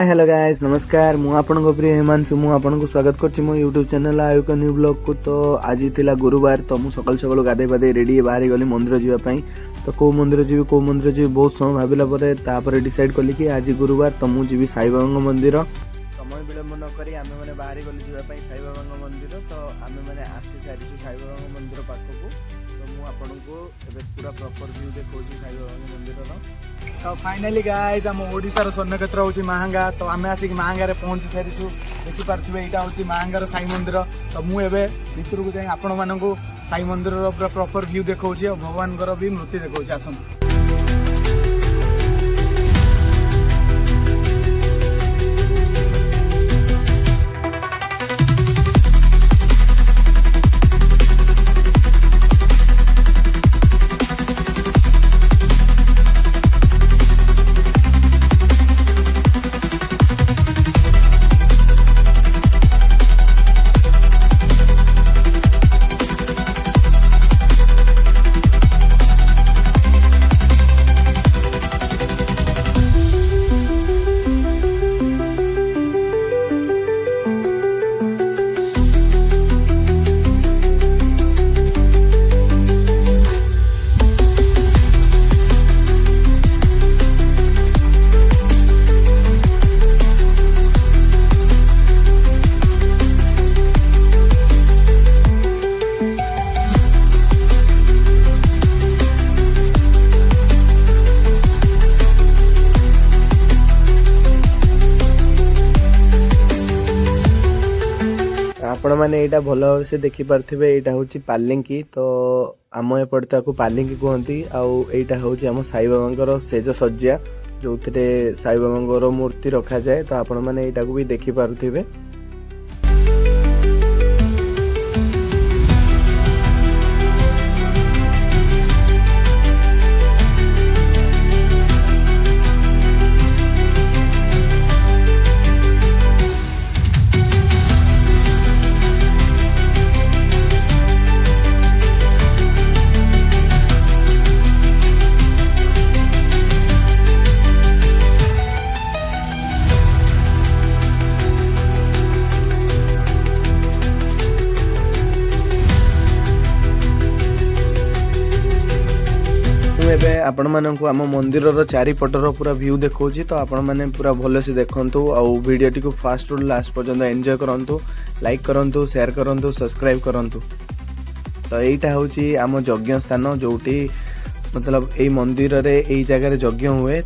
Hello guys नमस्कार मु आपनको प्रिय हिमांशु मु आपनको स्वागत करछि मो YouTube चैनल आयुक न्यू ब्लॉग को। तो आज थिला गुरुवार तो मु सकाल सकाल गाधे पाधे रेडी बाहरी गली मंदिर जीवा पई। तो को मंदिर जीवी बहुत समय भाबिला परे तापर डिसाइड कली कि आज गुरुवार तो मु जीवी साई बाबा मंदिर। समय विलंब न करी आमे माने बाहरी गली जीवा पई साई बाबा मंदिर। तो आमे माने आसी सारी साई बाबा मंदिर पाखको। तो मु आपनको एबे पूरा प्रॉपर व्यू देखौछि साई बाबा मंदिर रो। तो फाइनली गाइस हम ओडिसा स्वर्ण क्षेत्र होची महंगा। तो आम आसिक महंगा पहुंची सारी देखी पारे यहाँ हूँ महंगार साई मंदिर। तो मुझे भितर को जाए आपण मानक साई मंदिर पूरा प्रॉपर व्यू देखा भगवान भी मूर्ति देखा आसନ୍ତୁ। आपण मैंने यहाँ भल भाव से देखी पारे यहाँ हूँ पालिंकी। तो आम एपटे पालिंकी कहती आईटा हूँ आम साई बाबा सेज सज्जा जो साई बाबा मूर्ति रखा जाए। तो आपण मैंने यहाँ भी देखी पारे। एबे आपण मानक आम मंदिर चारिपटर पूरा व्यू देखौछि। तो आपण माने पूरा भल से देखंतु आउ वीडियो को फास्ट रु लास्ट पर्यंत एंजॉय करंतु। लाइक करंतु, शेयर करंतु, सब्सक्राइब करंतु। तो एटा होछि आम यज्ञ स्थान जोटी मतलब एई मंदिर रे एई जगह रे यज्ञ हुए।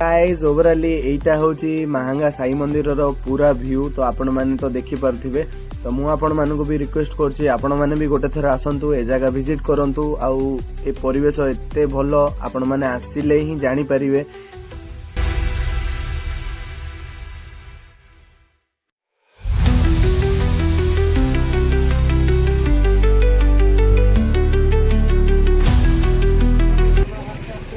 गाइस ओवरऑली एटा होची महंगा साई मंदिर रो पूरा व्यू। तो आपण माने तो देखि पारथिबे। तो मु आपण मानको भी रिक्वेस्ट करछि आपण माने भी गोटे थर आसंतु ए जगह विजिट करंतु। आउ ए परिवेश एते भलो आपण माने आसिले ही जानि परिबे।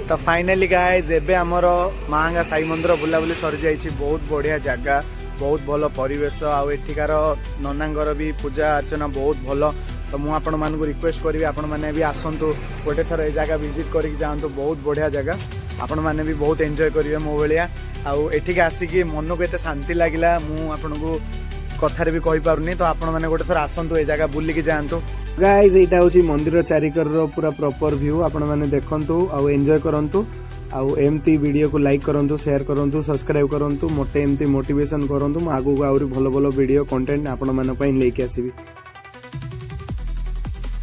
तो फाइनली गाइस एबे हमर महंगा साई मंदिर बुलाबुली सरी जाइछि। बहुत बढ़िया जगह, बहुत भल परिवेश आउ एठिकार ननांगर भी पूजा अर्चना बहुत भल। तो मु आपण मानकु रिक्वेस्ट करिवि आपण माने भी आसंतु गोटे थर ए जगह विजिट करिक जांतु। बहुत बढ़िया जगह आपण माने भी बहुत एंजॉय करिवे मो भलिया। आउ एठिक आसिकी मन को एते शांति लागिला मु आपनको कथारे भी कहि पारुनी। तो आपण माने गोटे थर आसंतु ए जगह बुलिक जांतु। गाइस एटा होची मंदिर चारिकर रो पूरा प्रॉपर व्यू आपण माने देखंतु आउ एंजॉय करंतु। आउ एमती वीडियो को लाइक करंतु, शेयर करंतु, सब्सक्राइब करंतु। मोटे एमती मोटिवेशन करंतु। म आगु आउरी भलो भलो वीडियो कंटेंट आपण माने पई लेके आसीबी।